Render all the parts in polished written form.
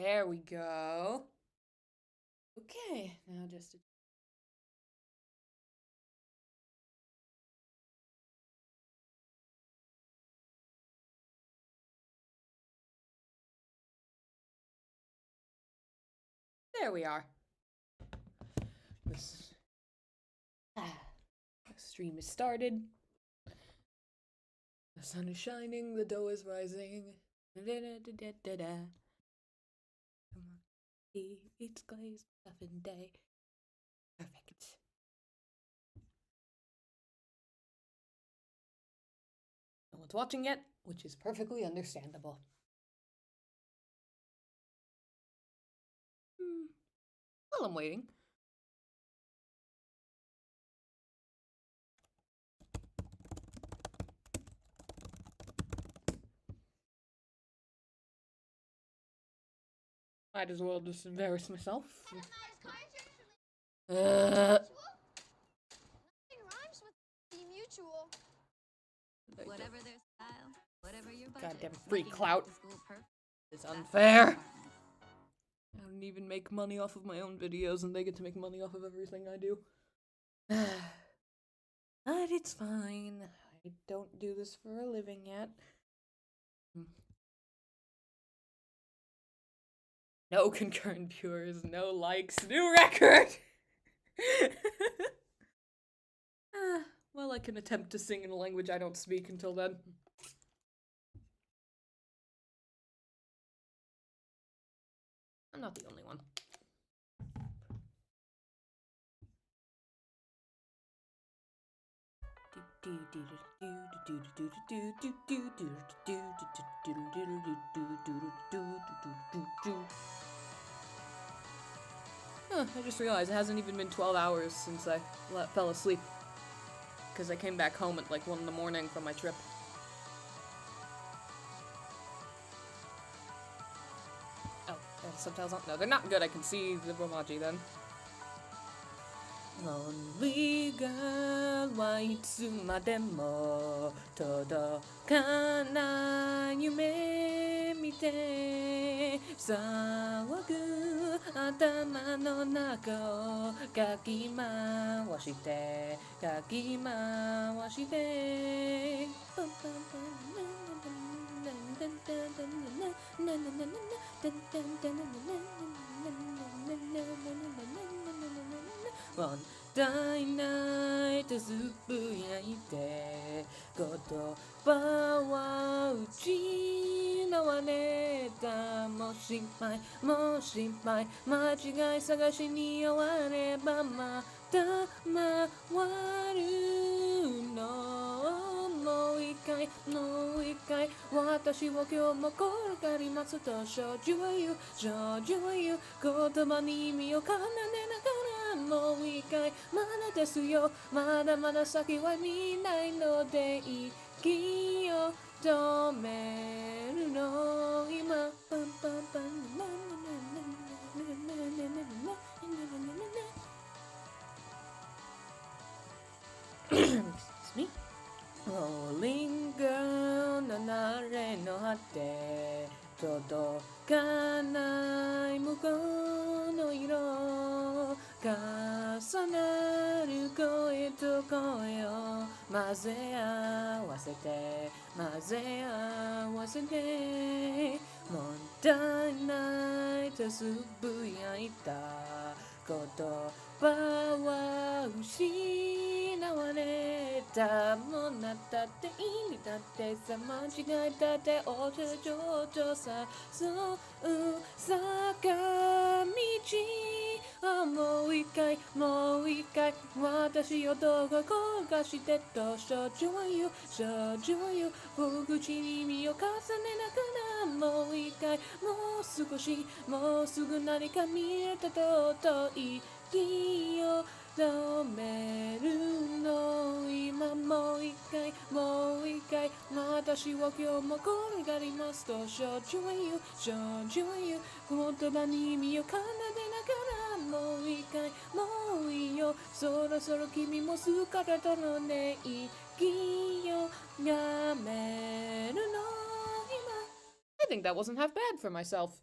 There we go. Okay, now just... There we are. This stream is started. The sun is shining, the dough is rising. Come on. It's glazed muffin day. Perfect. No one's watching yet, which is perfectly understandable. While I'm waiting. Might as well just embarrass myself. Nothing rhymes with be mutual. Whatever their style, whatever your budget. Goddamn free clout. It's unfair. I don't even make money off of my own videos, and they get to make money off of everything I do. But it's fine. I don't do this for a living yet. No concurrent viewers, no likes, new record! Well, I can attempt to sing in a language I don't speak until then. I'm not the only one. I just realized it hasn't even been 12 hours since I fell asleep. Because I came back home at like 1 in the morning from my trip. Oh, subtitles on? No, they're not good. I can see the Romaji then. Lonely girl はいつまでも届かない夢見て騒ぐ頭の中をかき回してパンパンパンもったいないとつぶやいて言葉は失われたもう心配間違い探しに追わればまた回るのもう一回私を今日も転がりますと少女は言う言葉に意味を奏でながらもう一回まだですよまだまだ先は見ないので息を止めるの今パンパンパンExcuse me. Rolling girl 流れの果て届かない向こうの色重なる声と声を混ぜ合わせてもったいないとつぶやいた言葉は失われたもなったって意味だってさ間違えたっておちょちょさそう坂道もう一回私をどこ転がしてと少女は言う大口に身を重ねながらもう一回もう少しもうすぐ何か見えたと息を止めるの今もう一回私は今日も転がりますと少女は言う言葉に意味を奏でながらもう一回もういいよそろそろ君も疲れたのね息をやめるの今 I think that wasn't half bad for myself.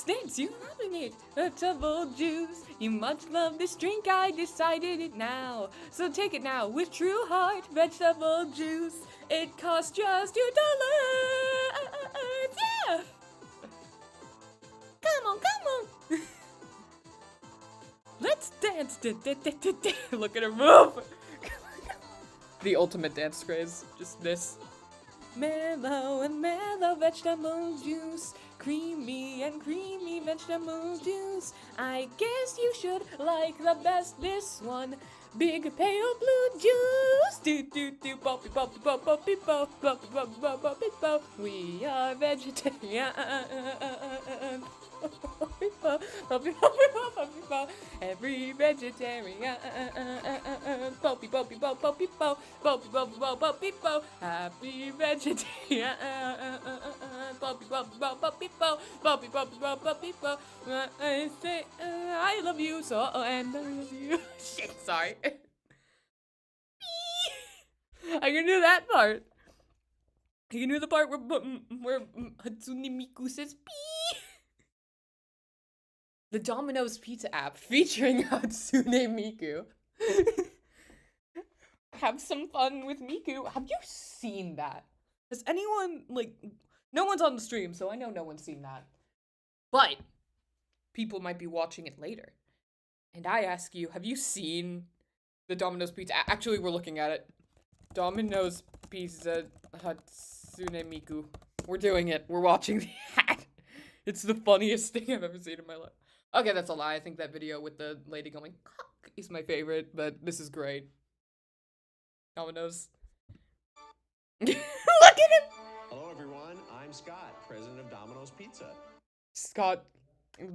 Let's dance, you're loving it. Vegetable juice. You much love this drink, I decided it now. So take it now with true heart. Vegetable juice. It costs just $2. Yeah! Come on, come on. Let's dance. Look at her move. The ultimate dance craze. Just this. Mellow and mellow vegetable juice. Creamy and creamy vegetable juice. I guess you should like the best this one. Big pale blue juice. Do do do boppy boppy bop boppy bop boppy boppy bop boppy bop. We are vegetarian. Every vegetarian. Boppy boppy bop boppy bop boppy boppy bop boppy bop. Happy vegetarian. Boppy boppy bop boppy bop boppy boppy bop boppy bop. I say I love you so and I love you. Shit, sorry. I can do that part. I can do the part where Hatsune Miku says pee. The Domino's Pizza app featuring Hatsune Miku. Have some fun with Miku. Have you seen that? Has anyone, like, no one's on the stream, so I know no one's seen that. But people might be watching it later. And I ask you, have you seen the Domino's Pizza? Actually, we're looking at it. Domino's Pizza Hatsune Miku. We're doing it. We're watching the ad. It's the funniest thing I've ever seen in my life. Okay, that's a lie. I think that video with the lady going cock is my favorite, but this is great. Domino's. Look at him! Hello everyone, I'm Scott, president of Domino's Pizza. Scott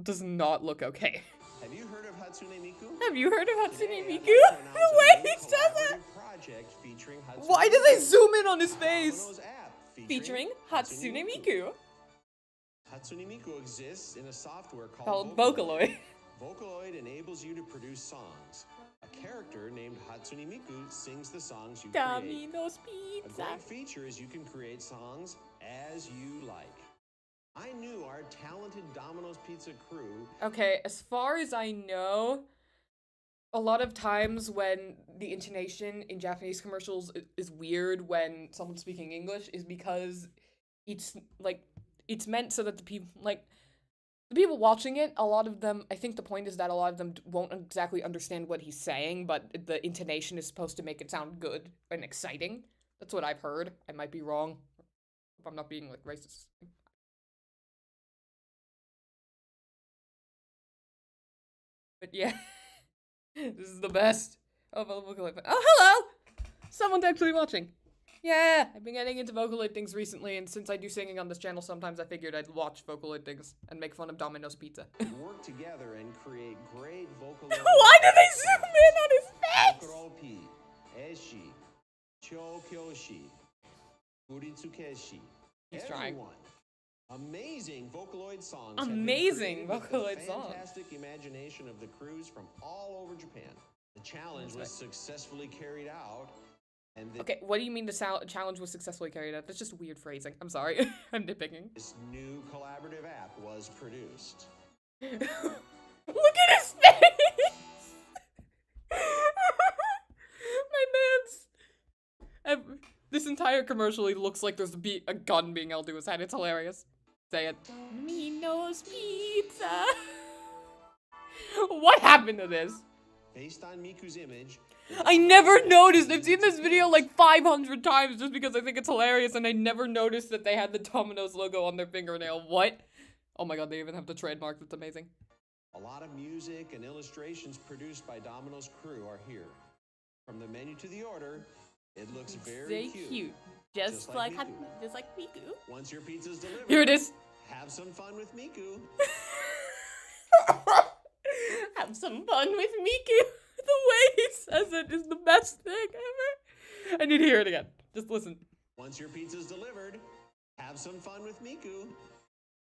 does not look okay. Have you heard of Hatsune Miku? Have you heard of Hatsune Today, Miku? I'd like to The announce way a new he says it! collaborative project featuring Hatsune Why do Miku. they zoom in on his face? Domino's app Featuring Hatsune Miku. Hatsune Miku exists in a software Called called Vocaloid. Vocaloid enables you to produce songs. A character named Hatsune Miku sings the songs you create. Domino's A Pizza. great feature is you can create songs as you like. I knew our talented Domino's Pizza crew. Okay, as far as I know, a lot of times when the intonation in Japanese commercials is weird when someone's speaking English is because it's like it's meant so that the people watching it, a lot of them, I think the point is that a lot of them won't exactly understand what he's saying, but the intonation is supposed to make it sound good and exciting. That's what I've heard. I might be wrong. If I'm not being like racist. But yeah, this is the best. Oh, Vocaloid. Oh, hello! Someone's actually watching. Yeah, I've been getting into Vocaloid things recently, and since I do singing on this channel, sometimes I figured I'd watch Vocaloid things and make fun of Domino's Pizza. Work together and create great Vocaloid. Why do they zoom in on his face? Kokoropi, Eshi, Chokyoshi, Uritsukeshi. He's trying. Everyone. Amazing Vocaloid songs. Amazing have been created with Vocaloid the songs. fantastic imagination of the crews from all over Japan. The challenge was successfully carried out. And Okay, what do you mean the challenge was successfully carried out? That's just weird phrasing. I'm sorry. I'm nitpicking. this new collaborative app was produced. Look at his face! My man's... This entire commercial, he looks like there's a gun being held to his head. It's hilarious. Say it. Domino's Pizza! What happened to this? Based on Miku's image. I never noticed. I've seen this video like 500 times just because I think it's hilarious, and I never noticed that they had the Domino's logo on their fingernail. What? Oh my god, they even have the trademark. That's amazing. A lot of music and illustrations produced by Domino's crew are here. From the menu to the order, it looks very cute. Just like Miku. just like Miku. Once your pizza's delivered, Here it is. have some fun with Miku. Have some fun with Miku. The way he says it is the best thing ever. I need to hear it again. Just listen. Once your pizza's delivered, have some fun with Miku.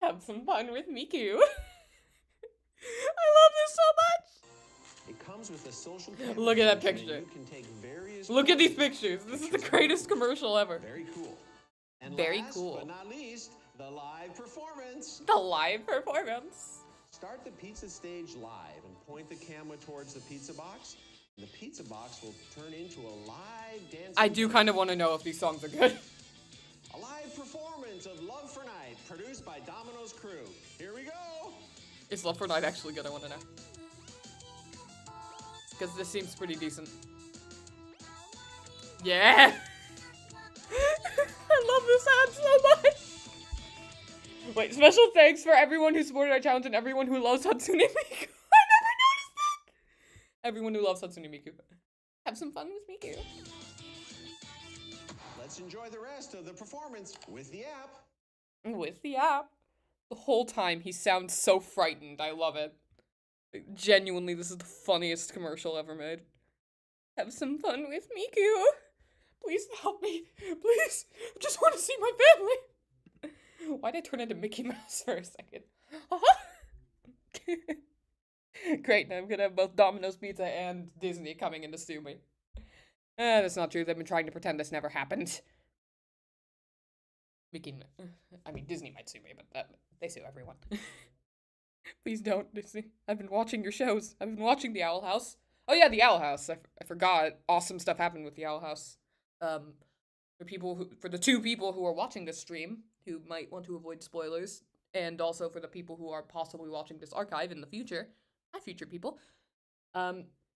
Have some fun with Miku. I love this so much. It comes with a social Look at that function, picture. and you can take various Look at these photos. pictures. This is the greatest commercial ever. Very cool. And Very last cool. but not least, The live performance. The live performance. Start the pizza stage live and point the camera towards the pizza box. And the pizza box will turn into a live dancing. I do kind of want to know if these songs are good. A live performance of Love for Night, produced by Domino's crew. Here we go. Is Love for Night actually good? I want to know. Because this seems pretty decent. Yeah! I love this ad so much! Wait, special thanks for everyone who supported our challenge and everyone who loves Hatsune Miku. I never noticed that! Everyone who loves Hatsune Miku. Have some fun with Miku. Let's enjoy the rest of the performance with the app. With the app. The whole time he sounds so frightened. I love it. Genuinely, this is the funniest commercial ever made. Have some fun with Miku. Please help me. Please. I just want to see my family. Why'd I turn into Mickey Mouse for a second? Great, now I'm gonna have both Domino's Pizza and Disney coming in to sue me. That's not true. They've been trying to pretend this never happened. Disney might sue me, but they sue everyone. Please don't, Disney. I've been watching your shows. I've been watching The Owl House. Oh yeah, The Owl House. I forgot. Awesome stuff happened with The Owl House. For the two people who are watching this stream, who might want to avoid spoilers, and also for the people who are possibly watching this archive in the future, hi future people,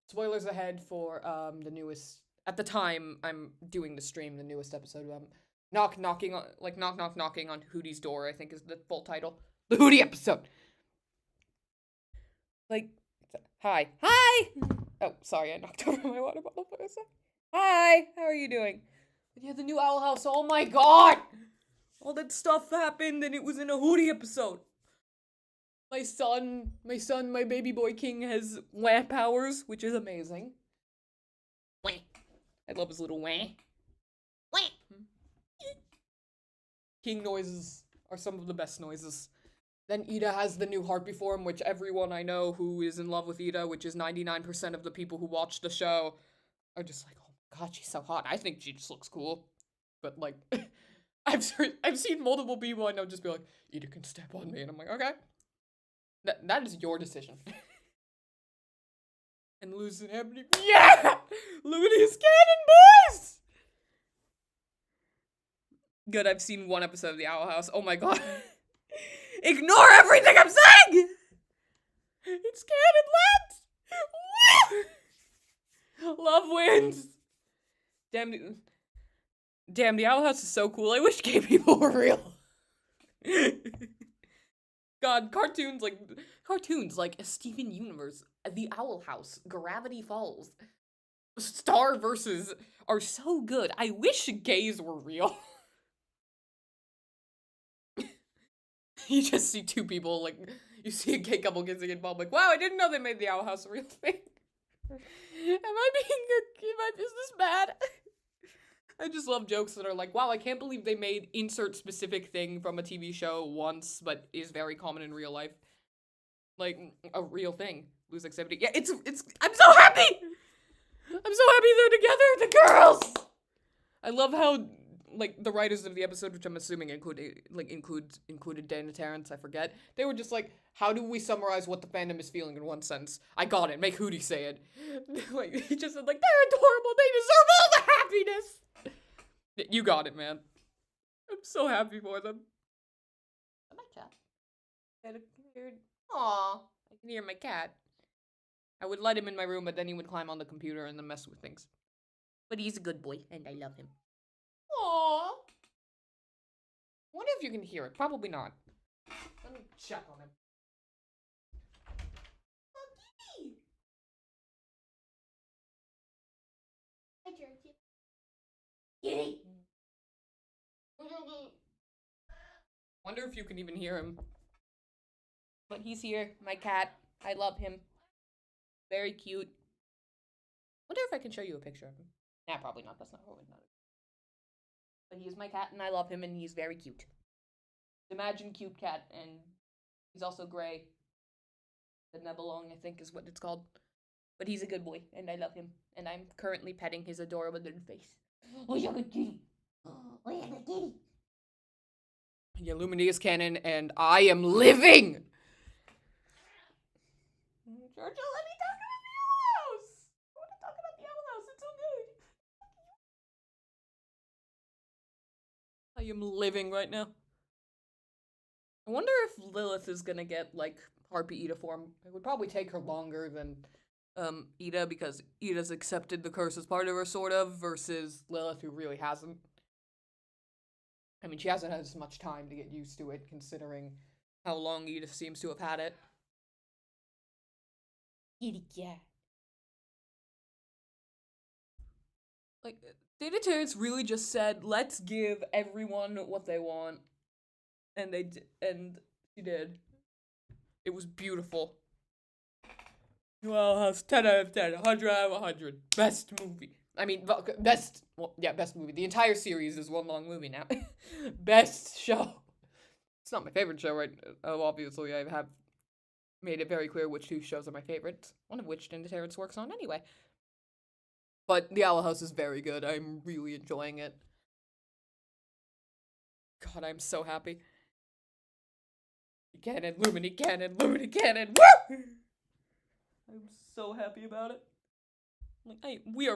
spoilers ahead for the newest, at the time I'm doing the stream, the newest episode, knocking on Hootie's door, I think is the full title. The Hootie episode! Hi. Oh, sorry, I knocked over my water bottle for a sec. Hi, how are you doing? But yeah, the new Owl House, oh my god! All that stuff happened and it was in a Hootie episode. My baby boy King has wah powers, which is amazing. Wah. I love his little wah. Wah. King noises are some of the best noises. Then Ida has the new heart before him, which everyone I know who is in love with Ida, which is 99% of the people who watch the show, are just like, oh my god, she's so hot. I think she just looks cool. But like, I've seen multiple people I know just be like, Ida can step on me, and I'm like, okay. That is your decision. And losing everybody. Yeah! Ludi's Cannon, boys! Good, I've seen one episode of The Owl House. Oh my god. Ignore everything I'm saying! It's Canon, lads! Woo! Love wins! Damn, The Owl House is so cool. I wish gay people were real. God, cartoons like Steven Universe, The Owl House, Gravity Falls, Star Versus are so good. I wish gays were real. You just see two people, like, you see a gay couple kissing in public. Wow, I didn't know they made The Owl House a real thing. Is this bad? I just love jokes that are like, wow, I can't believe they made insert specific thing from a TV show once, but is very common in real life. Like, a real thing. Lose activity. Yeah, I'm so happy! I'm so happy they're together, the girls! I love how, like, the writers of the episode, which I'm assuming included Dan and Terrence, I forget, they were just like, how do we summarize what the fandom is feeling in one sentence? I got it, make Hootie say it. Like, he just said, like, they're adorable, they deserve all the happiness! You got it, man. I'm so happy for them. My cat. Aw, I can hear my cat. I would let him in my room, but then he would climb on the computer and then mess with things. But he's a good boy, and I love him. Aww. Wonder if you can hear it. Probably not. Let me check on him. Oh, kitty! Hi, Georgie. Kitty! Wonder if you can even hear him. But he's here, my cat. I love him. Very cute. Wonder if I can show you a picture of him. Nah, probably not. That's not what we're not. But he's my cat, and I love him, and he's very cute. Imagine cute cat, and he's also gray. The Nebelong, I think, is what it's called. But he's a good boy, and I love him. And I'm currently petting his adorable little face. Oh, you're a good kitty. Oh, you're a good kitty. Yeah, Lumini is canon, and I am living! Georgia, let me talk about the Owl House! I want to talk about the Owl House, it's so good! I am living right now. I wonder if Lilith is gonna get, like, Harpy Ida form. It would probably take her longer than Ida, because Ida's accepted the curse as part of her, sort of, versus Lilith, who really hasn't. I mean, she hasn't had as much time to get used to it, considering how long Ida seems to have had it. Kitty cat. Like, Data Terrence really just said, let's give everyone what they want. And she did. It was beautiful. Well, has 10 out of 10, 100 out of 100. Best movie. I mean, best movie. The entire series is one long movie now. Best show. It's not my favorite show, right? Oh, obviously, I have made it very clear which two shows are my favorites. One of which Data Terrence works on anyway. But The Owl House is very good. I'm really enjoying it. God, I'm so happy. Cannon, Lumini, cannon, Lumini, cannon. Woo! I'm so happy about it. Like, we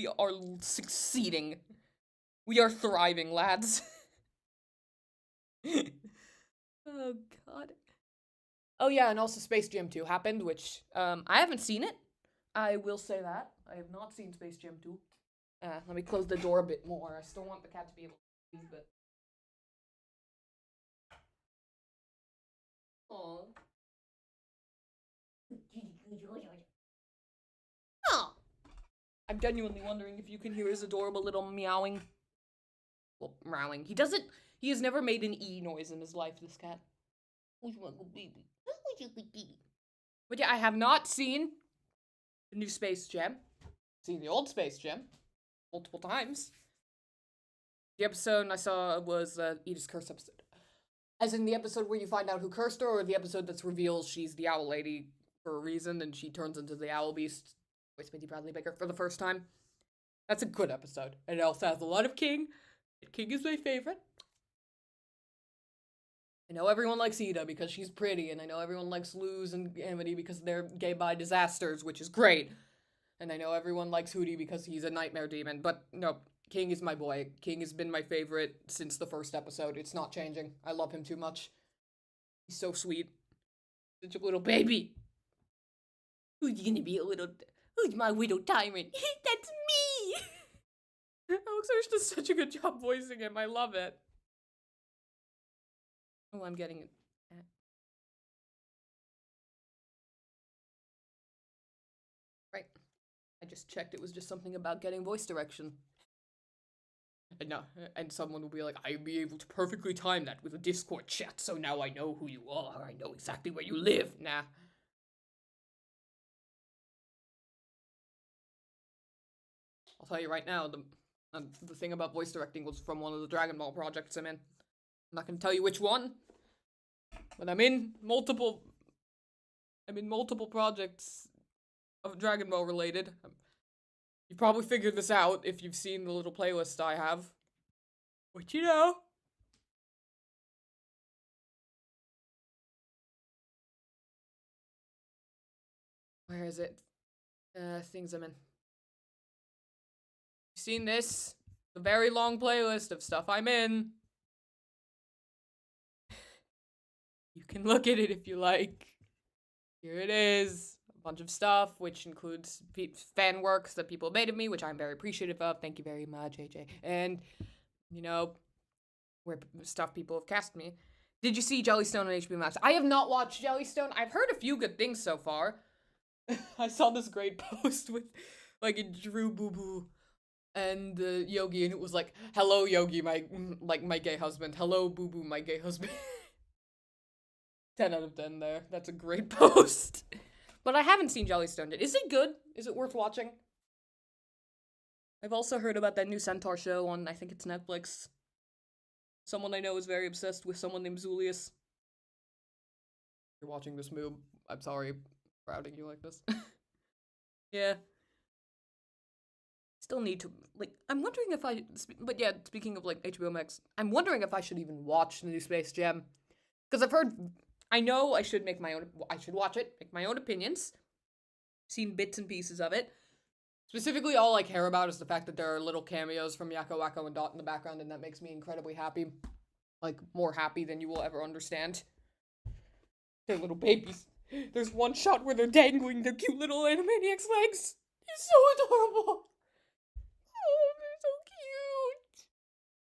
are succeeding. We are thriving, lads. Oh God. Oh yeah, and also Space Jam 2 happened, which I haven't seen it. I will say that I have not seen Space Jam 2. Let me close the door a bit more. I still want the cat to be able to leave, but. Aww. Oh. I'm genuinely wondering if you can hear his adorable little meowing. Well, meowing. He has never made an E noise in his life, this cat. But yeah, I have not seen the new Space Jam. Seen the old Space Jam multiple times. The episode I saw was Edith's Curse episode. As in the episode where you find out who cursed her, or the episode that's reveals she's the Owl Lady for a reason, and she turns into the Owl Beast, voiced by Bradley Baker, for the first time. That's a good episode. And it also has a lot of King. King is my favorite. I know everyone likes Ida because she's pretty, and I know everyone likes Luz and Amity because they're gay bi disasters, which is great. And I know everyone likes Hootie because he's a nightmare demon, but no, King is my boy. King has been my favorite since the first episode. It's not changing. I love him too much. He's so sweet. Such a little baby. Who's gonna be who's my widow tyrant? That's me! Alex Hirsch does such a good job voicing him. I love it. Oh, I'm getting it. Right. I just checked. It was just something about getting voice direction. And someone will be like, I'll be able to perfectly time that with a Discord chat, so now I know who you are. I know exactly where you live. Nah. I'll tell you right now, the thing about voice directing was from one of the Dragon Ball projects I'm in. I'm not gonna tell you which one, but I'm in multiple projects of Dragon Ball related. You probably figured this out if you've seen the little playlist I have. But you know. Where is it? Things I'm in. You've seen this? The very long playlist of stuff I'm in. You can look at it if you like. Here it is. A bunch of stuff, which includes fan works that people made of me, which I'm very appreciative of. Thank you very much, AJ. And, you know, where stuff people have cast me. Did you see Jellystone on HBO Max? I have not watched Jellystone. I've heard a few good things so far. I saw this great post with, like, a Drew Boo Boo and Yogi, and it was like, hello, Yogi, my gay husband. Hello, Boo Boo, my gay husband. 10 out of 10 there. That's a great post. But I haven't seen Jellystone yet. Is it good? Is it worth watching? I've also heard about that new Centaur show on, I think it's Netflix. Someone I know is very obsessed with someone named Zulius. If you're watching this move, I'm sorry for outing you like this. Yeah. still need to, like, I'm wondering if but yeah, speaking of, like, HBO Max, I'm wondering if I should even watch the new Space Jam. Because I know I should I should watch it, make my own opinions. Seen bits and pieces of it. Specifically, all I care about is the fact that there are little cameos from Yakko, Wacko, and Dot in the background, and that makes me incredibly happy. Like, more happy than you will ever understand. They're little babies. There's one shot where they're dangling their cute little Animaniacs legs. It's so adorable. Oh, they're so cute.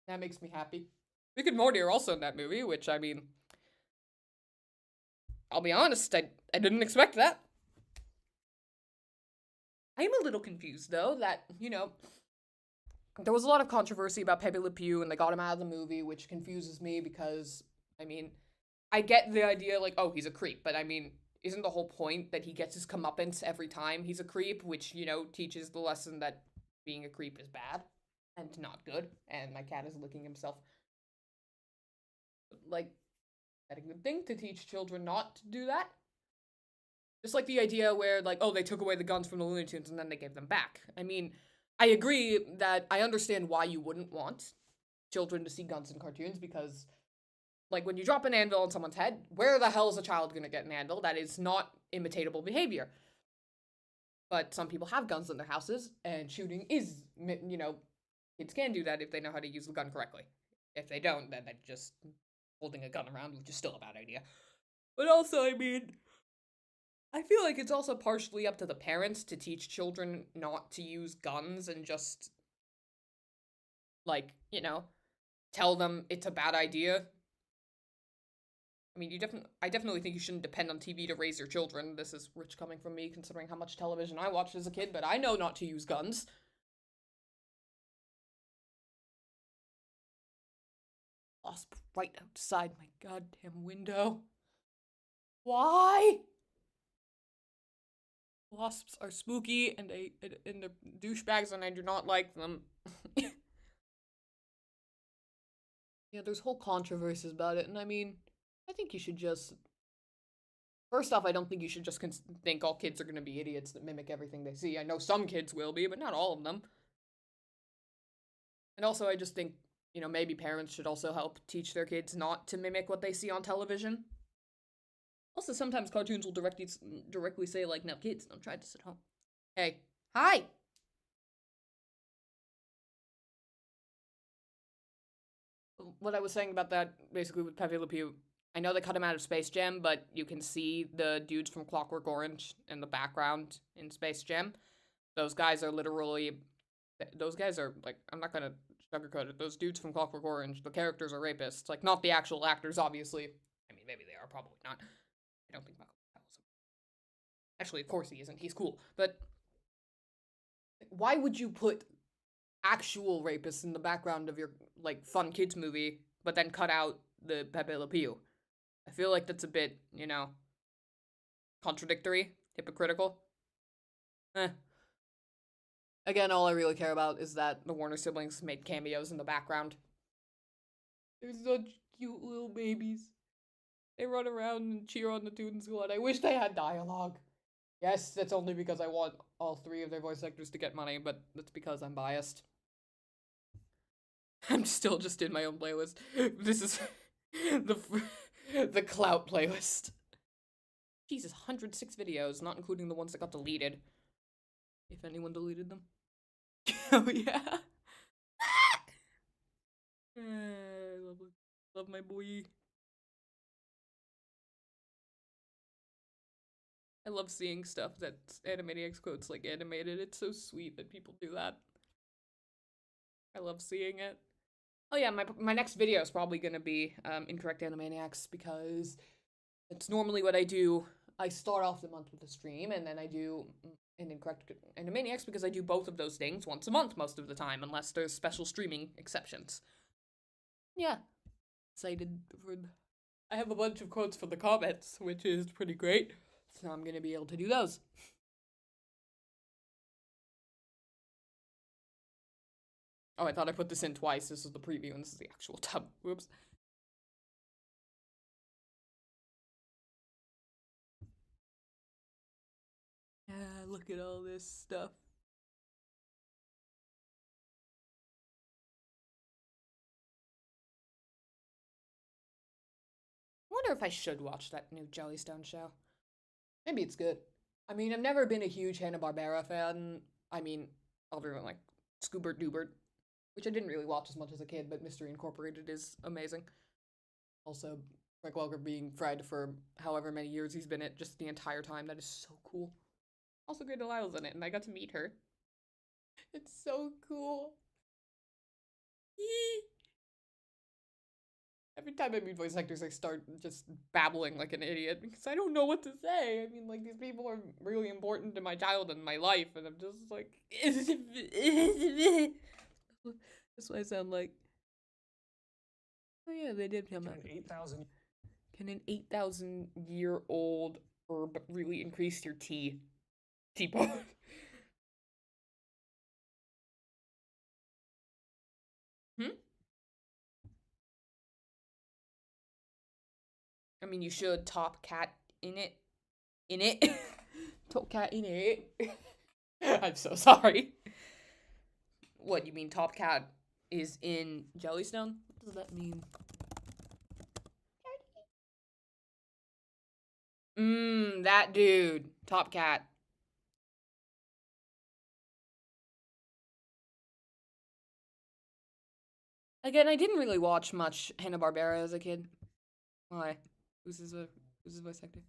That makes me happy. Rick and Morty are also in that movie, which, I mean, I'll be honest, I didn't expect that. I am a little confused, though, that, you know, there was a lot of controversy about Pepe Le Pew, and they got him out of the movie, which confuses me because, I mean, I get the idea, like, oh, he's a creep, but I mean, isn't the whole point that he gets his comeuppance every time he's a creep, which, you know, teaches the lesson that being a creep is bad and not good, and my cat is licking himself. Like, that a good thing to teach children not to do that? Just like the idea where, like, oh, they took away the guns from the Looney Tunes and then they gave them back. I mean, I agree that I understand why you wouldn't want children to see guns in cartoons because, like, when you drop an anvil on someone's head, where the hell is a child gonna get an anvil? That is not imitatable behavior. But some people have guns in their houses, and shooting is, you know, kids can do that if they know how to use the gun correctly. If they don't, then they're just holding a gun around, which is still a bad idea. But also, I mean, I feel like it's also partially up to the parents to teach children not to use guns and just, like, you know, tell them it's a bad idea. I mean, I definitely think you shouldn't depend on TV to raise your children. This is rich coming from me, considering how much television I watched as a kid, but I know not to use guns. Wasp right outside my goddamn window. Why? Wasps are spooky and they're douchebags and I do not like them. Yeah, there's whole controversies about it, and I mean, I think you should just... First off, I don't think you should just think all kids are gonna be idiots that mimic everything they see. I know some kids will be, but not all of them. And also, I just think, you know, maybe parents should also help teach their kids not to mimic what they see on television. Also, sometimes cartoons will directly say, like, no, kids, don't try this at home. Hey. Hi! What I was saying about that, basically, with Pepe Le Pew, I know they cut him out of Space Jam, but you can see the dudes from Clockwork Orange in the background in Space Jam. Those guys are literally... Those guys are, like, I'm not gonna sugarcoat it. Those dudes from Clockwork Orange, the characters are rapists. Like, not the actual actors, obviously. I mean, maybe they are, probably not. I don't think Michael Powell's... Actually, of course he isn't. He's cool. But why would you put actual rapists in the background of your, like, fun kids movie, but then cut out the Pepe Le Pew? I feel like that's a bit, you know, contradictory, hypocritical. Again, all I really care about is that the Warner siblings made cameos in the background. They're such cute little babies. They run around and cheer on the Toon Squad. I wish they had dialogue. Yes, that's only because I want all three of their voice actors to get money, but that's because I'm biased. I'm still just in my own playlist. This is the clout playlist. Jesus, 106 videos, not including the ones that got deleted. If anyone deleted them. Oh, yeah. I love my boy. I love seeing stuff that's Animaniacs quotes, like, animated. It's so sweet that people do that. I love seeing it. Oh yeah, my next video is probably gonna be Incorrect Animaniacs, because it's normally what I do. I start off the month with a stream, and then I do an Incorrect Animaniacs, because I do both of those things once a month most of the time, unless there's special streaming exceptions. Yeah. Excited for... I have a bunch of quotes for the comments, which is pretty great. So I'm gonna be able to do those. Oh, I thought I put this in twice. This is the preview and this is the actual tub. Whoops. Look at all this stuff. wonder if I should watch that new Jellystone show. Maybe it's good. I mean, I've never been a huge Hanna-Barbera fan. I mean, other than, like, Scoobert Doobert, which I didn't really watch as much as a kid, but Mystery Incorporated is amazing. Also, Frank Welker being Fred for however many years he's been it, just the entire time. That is so cool. Also, Grey Delilah's in it, and I got to meet her. It's so cool. Every time I meet voice actors, I start just babbling like an idiot because I don't know what to say. I mean, like, these people are really important in my childhood and my life, and I'm just like... That's what I sound like. Oh yeah, they did come out. Can an 8,000-year-old herb really increase your T-bone? I mean, you should top cat in it. Top cat in it. I'm so sorry. What, you mean Top Cat is in Jellystone? What does that mean? That dude. Top Cat. Again, I didn't really watch much Hanna-Barbera as a kid. Why? Who's his voice actor?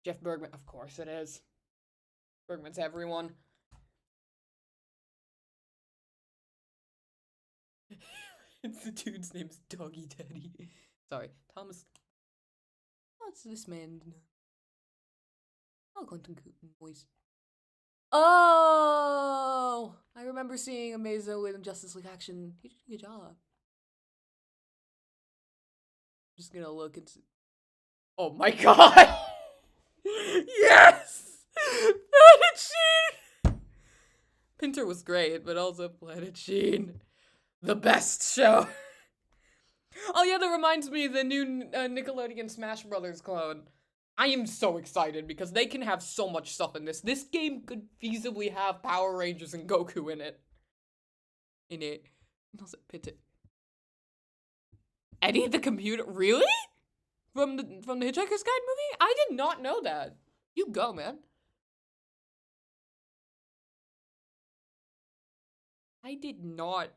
Jeff Bergman. Of course it is. Bergman's everyone. It's the dude's name's Doggy Daddy. Sorry, Thomas. What's this man? Oh, Quentin voice. Oh! I remember seeing Amazo in Justice League Action. He did a good job. I'm just gonna look and see. Oh my god! Yes! Planet Sheen! Pinter was great, but also Planet Sheen. The best show. Oh yeah, that reminds me of the new Nickelodeon Smash Brothers clone. I am so excited because they can have so much stuff in this. This game could feasibly have Power Rangers and Goku in it. Pinter. Eddie the Computer? Really? From the Hitchhiker's Guide movie? I did not know that. You go, man. I did not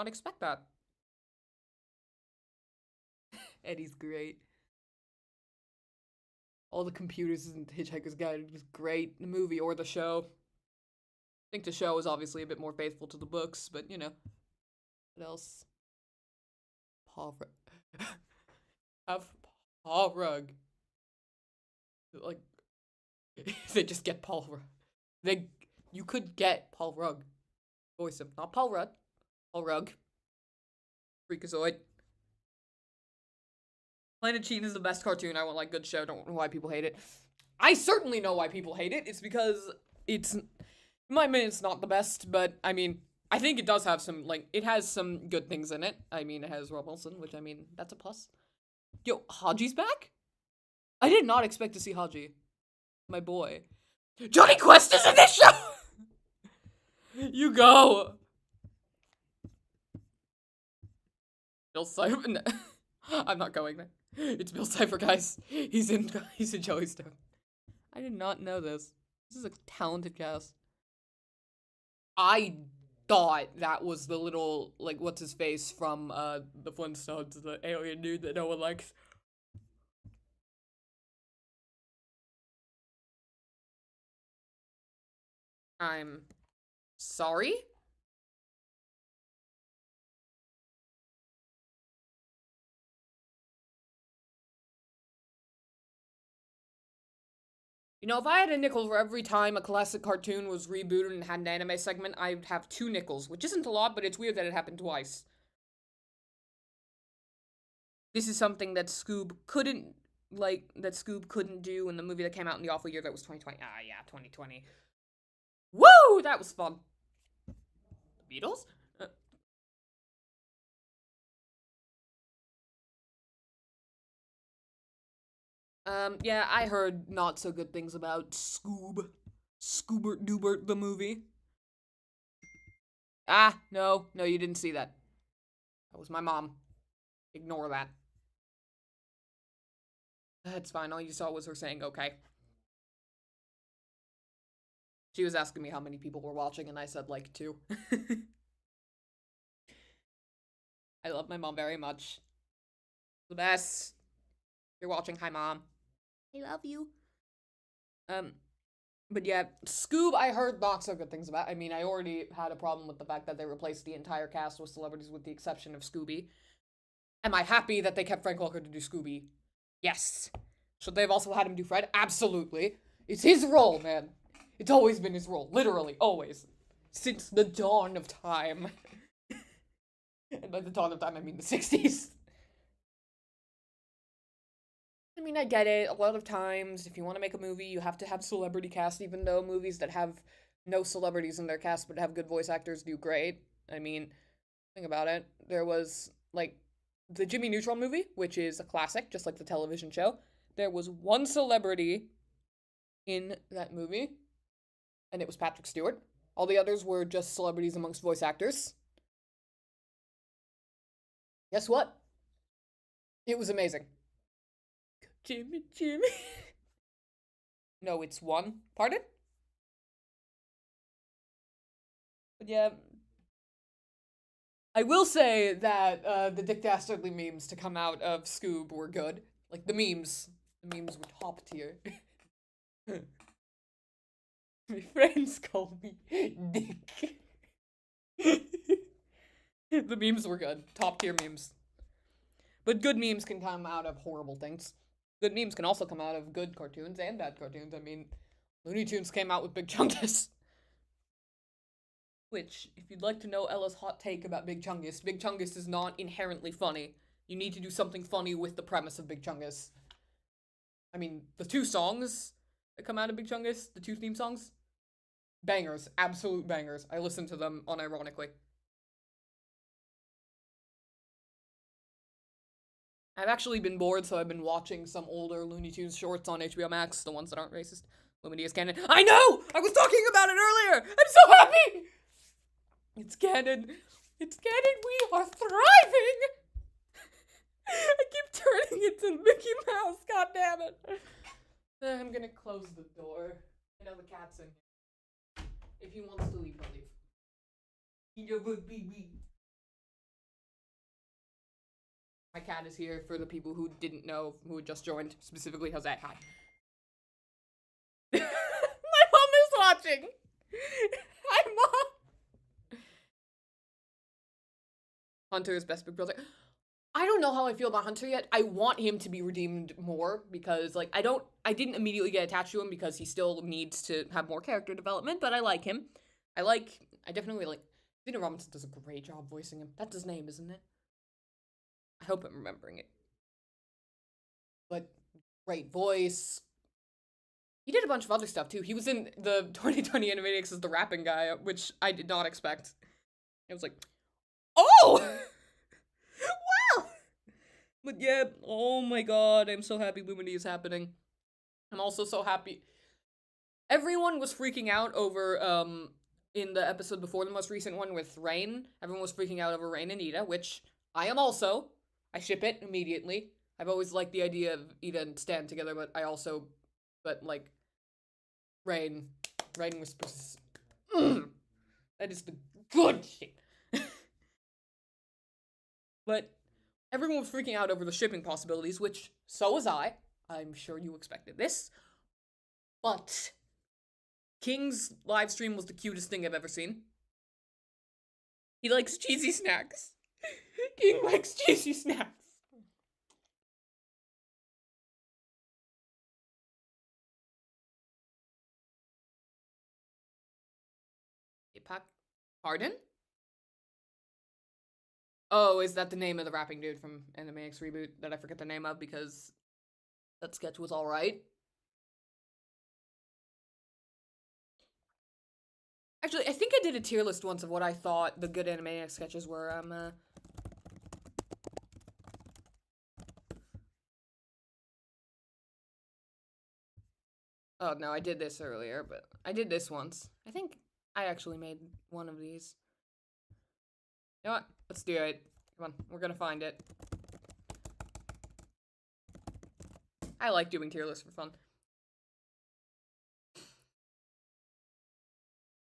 expect that. Eddie's great. All the computers in Hitchhiker's Guide was great. The movie or the show. I think the show is obviously a bit more faithful to the books, but you know. What else? Paul Rug. Have Paul Rug. Like, they just get Paul Rug. You could get Paul Rug. Voice him. Not Paul Rudd. Paul Rug. Freakazoid. Planet Sheen is the best cartoon. I want, like, good show. Don't know why people hate it. I certainly know why people hate it. It's because it's, in my opinion, it's not the best, but, I mean, I think it does have some, like, it has some good things in it. I mean, it has Rob Wilson, which, I mean, that's a plus. Yo, Haji's back? I did not expect to see Haji. My boy. Johnny Quest is in this show! You go! Bill Cipher? No. I'm not going there. It's Bill Cipher, guys. He's in Jellystone. I did not know this. This is a talented cast. I thought that was the little, like, what's his face from the Flintstones, the alien dude that no one likes. I'm sorry? You know, if I had a nickel for every time a classic cartoon was rebooted and had an anime segment, I'd have 2 nickels, which isn't a lot, but it's weird that it happened twice. This is something that Scoob couldn't do in the movie that came out in the awful year that was 2020. Ah, yeah, 2020. Woo! That was fun. The Beatles? Yeah, I heard not so good things about Scoobert Doobert, the movie. Ah, no, you didn't see that. That was my mom. Ignore that. That's fine, all you saw was her saying okay. She was asking me how many people were watching, and I said, like, 2. I love my mom very much. The best. If you're watching, hi, Mom. I love you. But yeah, Scoob, I heard not so good things about. I mean, I already had a problem with the fact that they replaced the entire cast with celebrities with the exception of Scooby. Am I happy that they kept Frank Welker to do Scooby? Yes. Should they have also had him do Fred? Absolutely. It's his role, man. It's always been his role. Literally, always. Since the dawn of time. And by the dawn of time, I mean the 60s. I mean, I get it. A lot of times, if you want to make a movie, you have to have celebrity cast, even though movies that have no celebrities in their cast but have good voice actors do great. I mean, think about it. There was, like, the Jimmy Neutron movie, which is a classic, just like the television show. There was one celebrity in that movie, and it was Patrick Stewart. All the others were just celebrities amongst voice actors. Guess what? It was amazing. Jimmy. No, it's one. Pardon? But yeah. I will say that the Dick Dastardly memes to come out of Scoob were good. Like, the memes. The memes were top tier. My friends call me Dick. The memes were good. Top tier memes. But good memes can come out of horrible things. Good memes can also come out of good cartoons and bad cartoons. I mean, Looney Tunes came out with Big Chungus. Which, if you'd like to know Ella's hot take about Big Chungus is not inherently funny. You need to do something funny with the premise of Big Chungus. I mean, the 2 songs that come out of Big Chungus, the 2 theme songs, bangers, absolute bangers. I listen to them unironically. I've actually been bored, so I've been watching some older Looney Tunes shorts on HBO Max, the ones that aren't racist. Lumity is canon. I know! I was talking about it earlier! I'm so happy! It's canon. It's canon. We are thriving! I keep turning into Mickey Mouse, god damn it. I'm gonna close the door. I know the cat's in here. If he wants to leave, he'll leave. My cat is here for the people who didn't know, who had just joined. Specifically, Jose. Hi. My mom is watching! Hi, Mom! Hunter is best Big Brother. I don't know how I feel about Hunter yet. I want him to be redeemed more because, like, I didn't immediately get attached to him because he still needs to have more character development, but I like him. I definitely like, Dina Robinson does a great job voicing him. That's his name, isn't it? I hope I'm remembering it. But, great voice. He did a bunch of other stuff, too. He was in the 2020 Animaniacs as the rapping guy, which I did not expect. I was like, oh! Wow! But yeah, oh my god, I'm so happy Lumity is happening. I'm also so happy. Everyone was freaking out over, in the episode before the most recent one with Rain, everyone was freaking out over Rain and Ida, which I am also. I ship it immediately. I've always liked the idea of Ida and Stan together, but like, Rain was supposed to, that is the good shit. But everyone was freaking out over the shipping possibilities, which, so was I. I'm sure you expected this. But King's live stream was the cutest thing I've ever seen. He likes cheesy snacks. King likes cheesy snacks. Pardon? Oh, is that the name of the rapping dude from Animaniacs Reboot that I forget the name of because that sketch was alright? Actually, I think I did a tier list once of what I thought the good Animaniacs sketches were. Oh, no, I did this earlier, but I did this once. I think I actually made one of these. You know what? Let's do it. Come on, we're gonna find it. I like doing tier lists for fun.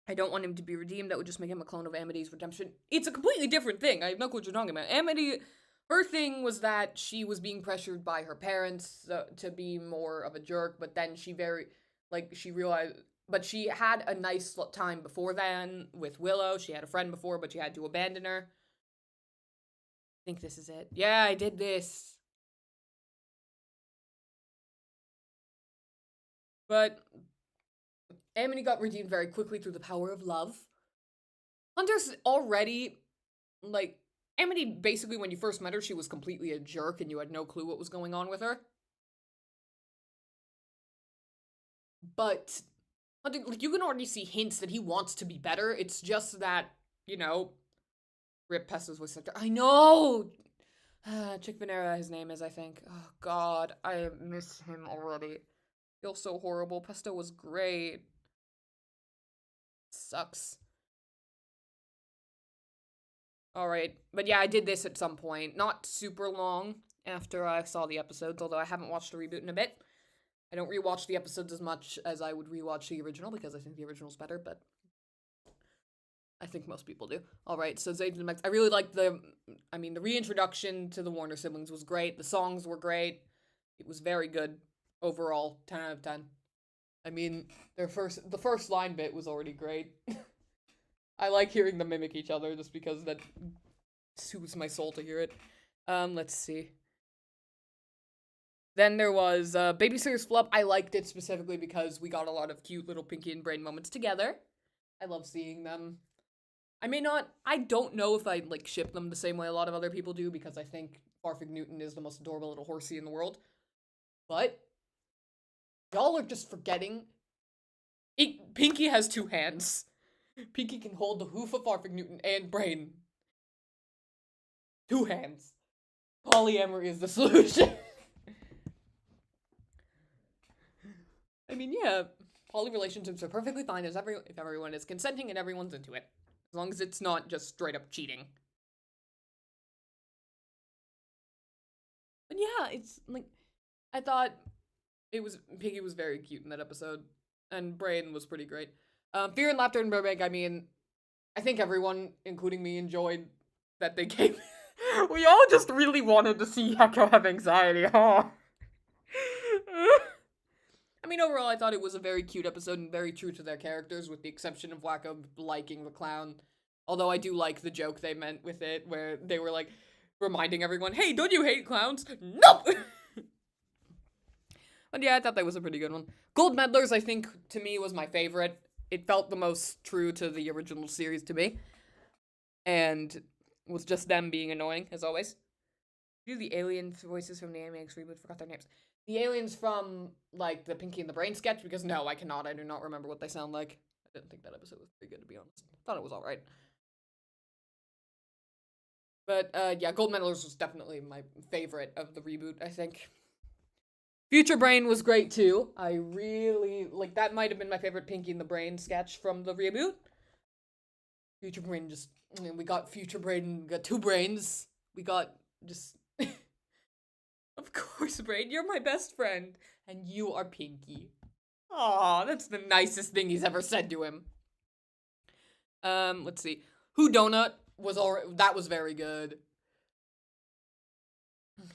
I don't want him to be redeemed. That would just make him a clone of Amity's redemption. It's a completely different thing. I have no clue what you're talking about. Amity, her thing was that she was being pressured by her parents to be more of a jerk, but then she she realized, but she had a nice time before then with Willow. She had a friend before, but she had to abandon her. I think this is it. Yeah, I did this. But Amity got redeemed very quickly through the power of love. Hunter's already, like, Amity, basically, when you first met her, she was completely a jerk and you had no clue what was going on with her. But Hunter, like, you can already see hints that he wants to be better. It's just that, you know, Rip Pesto's voice actor. I know! Chick Venera, his name is, I think. Oh, God, I miss him already. Feels so horrible. Pesto was great. Sucks. Alright, but yeah, I did this at some point. Not super long after I saw the episodes, although I haven't watched the reboot in a bit. I don't rewatch the episodes as much as I would rewatch the original, because I think the original's better, but I think most people do. Alright, so Zayden and Max. I really liked the reintroduction to the Warner siblings was great. The songs were great. It was very good overall. 10 out of 10. I mean, the first line bit was already great. I like hearing them mimic each other just because that soothes my soul to hear it. Let's see. Then there was Babysitter's Flub. I liked it specifically because we got a lot of cute little Pinky and Brain moments together. I love seeing them. I don't know if I like ship them the same way a lot of other people do, because I think Farfig Newton is the most adorable little horsey in the world. But y'all are just forgetting. Pinky has 2 hands. Pinky can hold the hoof of Farfig Newton and Brain. 2 hands. Polyamory is the solution. I mean, yeah, poly relationships are perfectly fine if everyone is consenting and everyone's into it. As long as it's not just straight up cheating. But yeah, it's like, I thought Piggy was very cute in that episode. And Brain was pretty great. Fear and Laughter in Burbank, I think everyone, including me, enjoyed that they came. We all just really wanted to see Yakko have anxiety, huh? Overall, I thought it was a very cute episode and very true to their characters, with the exception of Wacko liking the clown. Although I do like the joke they meant with it, where they were, like, reminding everyone, hey, don't you hate clowns? No! But yeah, I thought that was a pretty good one. Gold Medlars, I think, to me, was my favorite. It felt the most true to the original series to me. And was just them being annoying, as always. Do the alien voices from the Animax reboot, forgot their names. The aliens from, like, the Pinky and the Brain sketch, because no, I cannot. I do not remember what they sound like. I didn't think that episode was very good, to be honest. Thought it was alright. But, yeah, Gold Medalers was definitely my favorite of the reboot, I think. Future Brain was great, too. I really, like, that might have been my favorite Pinky and the Brain sketch from the reboot. Future Brain just, we got Future Brain, we got 2 brains. We got just... Of course, Brain, you're my best friend. And you are Pinky. Aw, that's the nicest thing he's ever said to him. Let's see. Who Donut that was very good.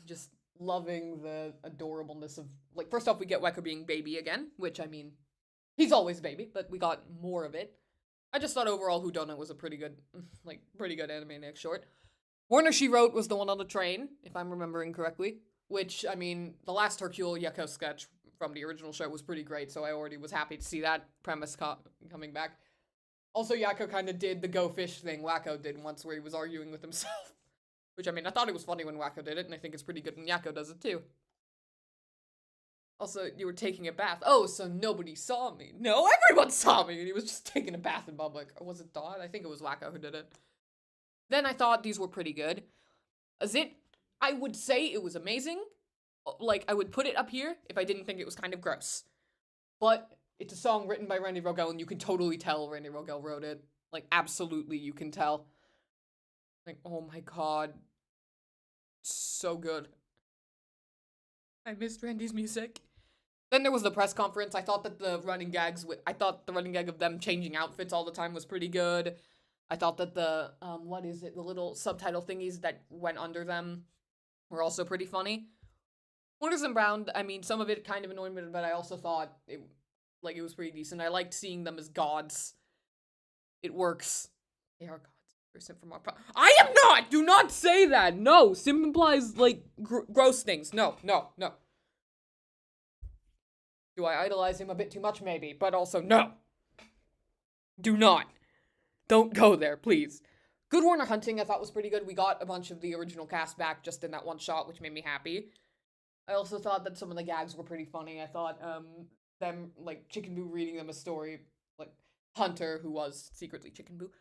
Just loving the adorableness of, like, first off, we get Weka being baby again, which, he's always baby, but we got more of it. I just thought overall Who Donut was a pretty good Animaniacs short. Warner She Wrote was the one on the train, if I'm remembering correctly. Which, the last Hercule Yakko sketch from the original show was pretty great, so I already was happy to see that premise coming back. Also, Yakko kind of did the Go Fish thing Wacko did once, where he was arguing with himself. Which, I thought it was funny when Wacko did it, and I think it's pretty good when Yakko does it, too. Also, you were taking a bath. Oh, so nobody saw me. No, everyone saw me! And he was just taking a bath in public. Or was it Dawn? I think it was Wacko who did it. Then I thought these were pretty good. I would say it was amazing. Like, I would put it up here if I didn't think it was kind of gross. But it's a song written by Randy Rogel, and you can totally tell Randy Rogel wrote it. Like, absolutely you can tell. Like, oh my god. So good. I missed Randy's music. Then there was the press conference. I thought that the running gag of them changing outfits all the time was pretty good. I thought that the, the little subtitle thingies that went under them were also pretty funny. Warners and Brown, I mean, some of it kind of annoyed me, but I also thought it was pretty decent. I liked seeing them as gods. It works. They are gods. From our I am not! Do not say that! No! Sim implies, like, gross things. No. Do I idolize him a bit too much? Maybe. But also, no! Do not. Don't go there, please. Good Warner Hunting, I thought was pretty good. We got a bunch of the original cast back just in that one shot, which made me happy. I also thought that some of the gags were pretty funny. I thought, them, like, Chicken Boo reading them a story, like, Hunter, who was secretly Chicken Boo.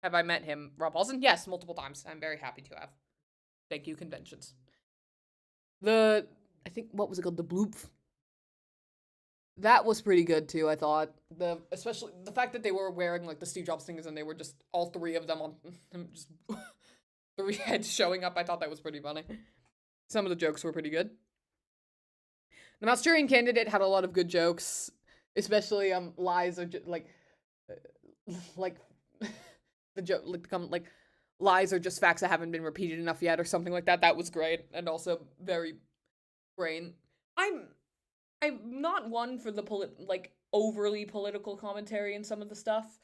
Have I met him? Rob Paulson? Yes, multiple times. I'm very happy to have. Thank you, conventions. I think, what was it called? The Bloop. That was pretty good, too, I thought. Especially, the fact that they were wearing, like, the Steve Jobs things and they were just, all three of them on, just, 3 heads showing up, I thought that was pretty funny. Some of the jokes were pretty good. The Manchurian Candidate had a lot of good jokes. Especially, lies are just, the joke, lies are just facts that haven't been repeated enough yet, or something like that. That was great, and also very brain. I'm not one for the overly political commentary in some of the stuff.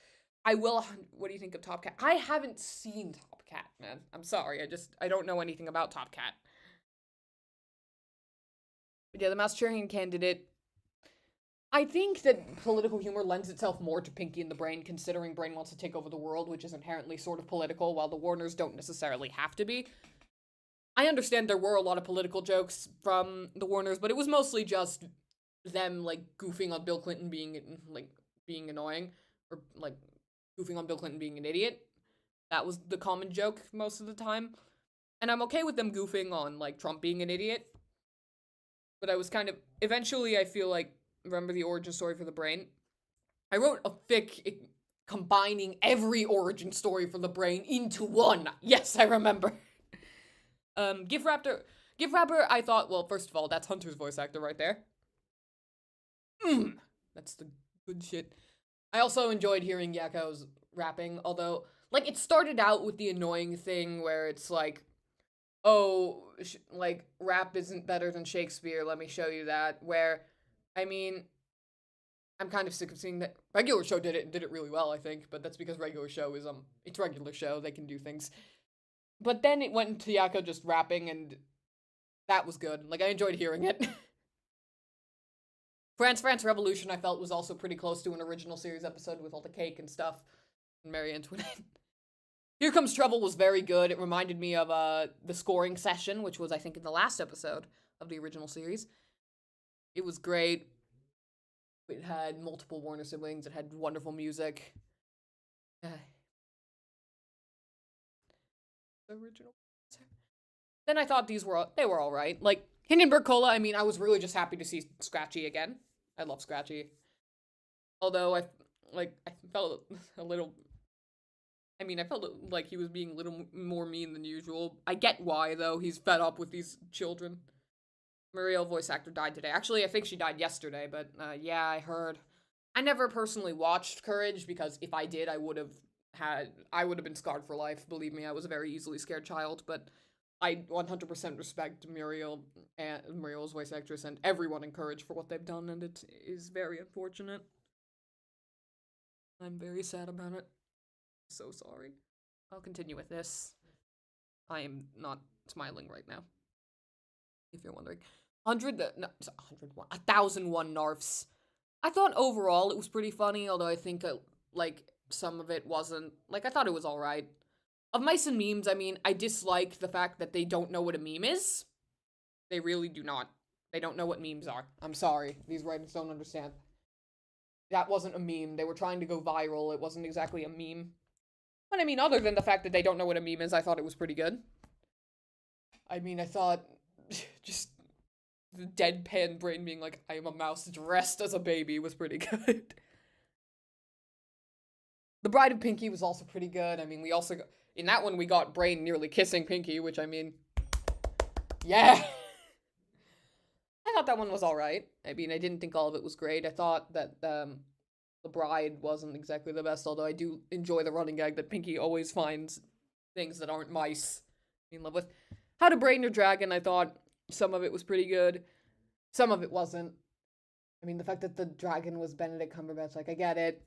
What do you think of Top Cat? I haven't seen Top Cat, man. I'm sorry, I don't know anything about Top Cat. But yeah, the Manchurian Candidate. I think that political humor lends itself more to Pinky and the Brain, considering Brain wants to take over the world, which is inherently sort of political, while the Warners don't necessarily have to be. I understand there were a lot of political jokes from the Warners, but it was mostly just them, goofing on Bill Clinton being annoying, or, goofing on Bill Clinton being an idiot. That was the common joke most of the time. And I'm okay with them goofing on, Trump being an idiot. But I was eventually I feel like, remember the origin story for the Brain? I wrote a fic combining every origin story for the Brain into one. Yes, I remember. Gift Rapper, I thought, well, first of all, that's Hunter's voice actor right there. That's the good shit. I also enjoyed hearing Yakko's rapping, although, it started out with the annoying thing where it's rap isn't better than Shakespeare, let me show you that, where, I mean, I'm kind of sick of seeing that. Regular Show did it really well, I think, but that's because Regular Show is, it's Regular Show, they can do things. But then it went into Yakko just rapping, and that was good. I enjoyed hearing it. France Revolution, I felt, was also pretty close to an original series episode with all the cake and stuff, and Marie Antoinette. Here Comes Trouble was very good. It reminded me of, the scoring session, which was, I think, in the last episode of the original series. It was great. It had multiple Warner siblings. It had wonderful music. The original. Then I thought they were all right. Hindenburg Cola, I mean, I was really just happy to see Scratchy again. I love Scratchy. Although I felt a little, I felt like he was being a little more mean than usual. I get why, though. He's fed up with these children. Muriel, voice actor, died today. Actually, I think she died yesterday, but, yeah, I heard. I never personally watched Courage, because if I did, I would have been scarred for life. Believe me, I was a very easily scared child, but I 100% respect Muriel and Muriel's voice actress and everyone in Courage for what they've done, and it is very unfortunate. I'm very sad about it. So sorry. I'll continue with this. I am not smiling right now, if you're wondering. 1001 Narfs. I thought overall it was pretty funny, although I think, some of it wasn't. I thought it was alright. Of Mice and Memes, I mean, I dislike the fact that they don't know what a meme is. They really do not. They don't know what memes are. I'm sorry. These writers don't understand. That wasn't a meme. They were trying to go viral. It wasn't exactly a meme. But I mean, other than the fact that they don't know what a meme is, I thought it was pretty good. I mean, I thought just the deadpan Brain being like, I am a mouse dressed as a baby was pretty good. The Bride of Pinky was also pretty good. I mean, In that one, we got Brain nearly kissing Pinky, which, I mean, yeah. I thought that one was alright. I mean, I didn't think all of it was great. I thought that, The Bride wasn't exactly the best, although I do enjoy the running gag that Pinky always finds things that aren't mice in love with. How to Brain Your Dragon, I thought some of it was pretty good. Some of it wasn't. I mean, the fact that the dragon was Benedict Cumberbatch, like, I get it.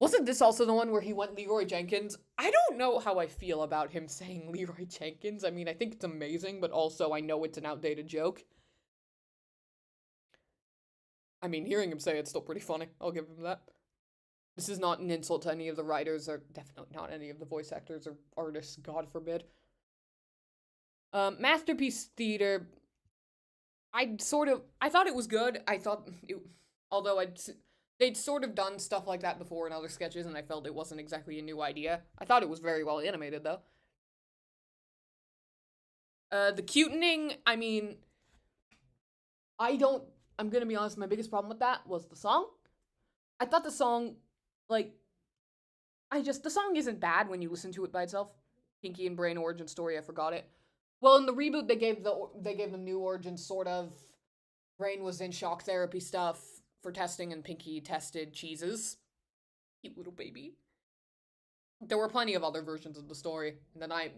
Wasn't this also the one where he went Leroy Jenkins? I don't know how I feel about him saying Leroy Jenkins. I mean, I think it's amazing, but also I know it's an outdated joke. I mean, hearing him say it's still pretty funny. I'll give him that. This is not an insult to any of the writers, or definitely not any of the voice actors or artists, God forbid. Masterpiece Theater, I thought it was good. I thought it, although they'd sort of done stuff like that before in other sketches, and I felt it wasn't exactly a new idea. I thought it was very well animated, though. The cutening, I mean, I'm gonna be honest, my biggest problem with that was the song. I thought the song, like, the song isn't bad when you listen to it by itself. Pinky and Brain origin story, I forgot it. Well, in the reboot, they gave them new origins, sort of. Brain was in shock therapy stuff for testing, and Pinky tested cheeses. Cute little baby. There were plenty of other versions of the story, and then I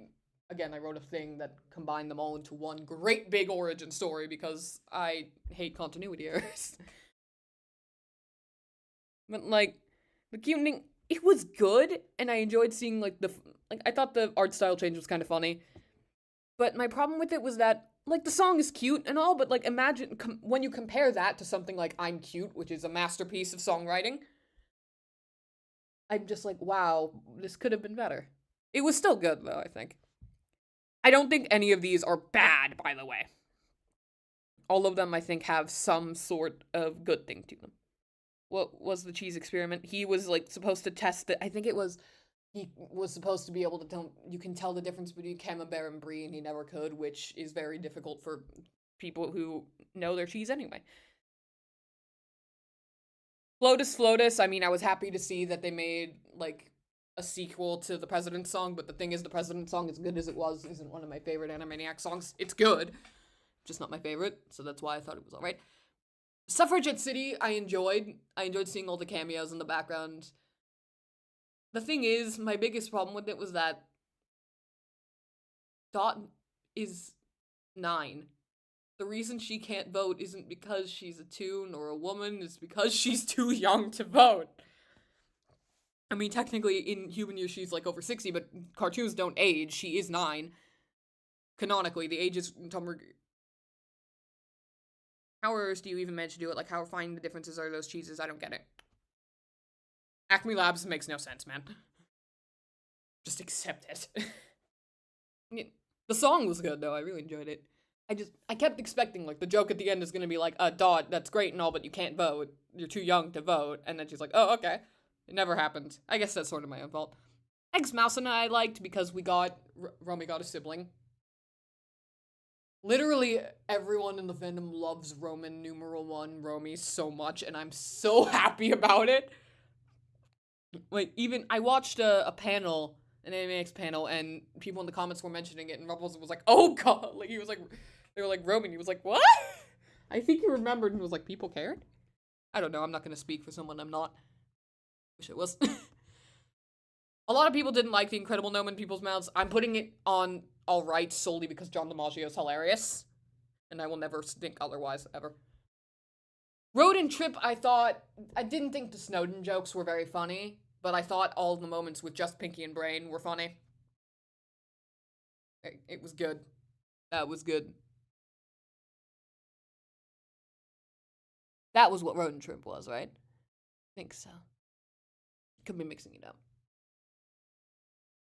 wrote a thing that combined them all into one great big origin story because I hate continuity errors. But, like, the cutening, it was good, and I enjoyed seeing, like, I thought the art style change was kind of funny. But my problem with it was that, like, the song is cute and all, but, like, imagine when you compare that to something like I'm Cute, which is a masterpiece of songwriting, I'm just like, wow, this could have been better. It was still good, though, I think. I don't think any of these are bad, by the way. All of them, I think, have some sort of good thing to them. What was the cheese experiment? He was, like, supposed to test it. I think it was... He was supposed to be able to tell, you can tell the difference between Camembert and Brie, and he never could, which is very difficult for people who know their cheese anyway. Flotus, I mean, I was happy to see that they made, like, a sequel to the President's Song, but the thing is, the President's Song, as good as it was, isn't one of my favorite Animaniacs songs. It's good, just not my favorite, so that's why I thought it was alright. Suffragette City, I enjoyed seeing all the cameos in the background. The thing is, my biggest problem with it was that Dot is 9. The reason she can't vote isn't because she's a toon or a woman, it's because she's too young to vote. I mean, technically, in human years, she's, like, over 60, but cartoons don't age. She is 9. Canonically, the age is... How on earth do you even manage to do it? Like, how fine the differences are those cheeses? I don't get it. Acme Labs makes no sense, man. Just accept it. The song was good, though. I really enjoyed it. I kept expecting, like, the joke at the end is gonna be like, Dot, that's great and all, but you can't vote. You're too young to vote. And then she's like, oh, okay. It never happened. I guess that's sort of my own fault. Eggs Mouse and I liked because Romy got a sibling. Literally everyone in the fandom loves Roman numeral 1 Romy so much, and I'm so happy about it. Like, even, I watched a panel, an Animaniacs panel, and people in the comments were mentioning it, and Ruffles was like, oh god, like, he was like, they were like, Roman, he was like, what? I think he remembered and was like, people cared? I don't know, I'm not gonna speak for someone I'm not. Wish I was. A lot of people didn't like The Incredible Gnome in People's Mouths. I'm putting it on alright solely because John DiMaggio's hilarious, and I will never think otherwise, ever. Road and Trip, I didn't think the Snowden jokes were very funny, but I thought all the moments with just Pinky and Brain were funny. It was good. That was good. That was what Road and Trip was, right? I think so. Could be mixing it up.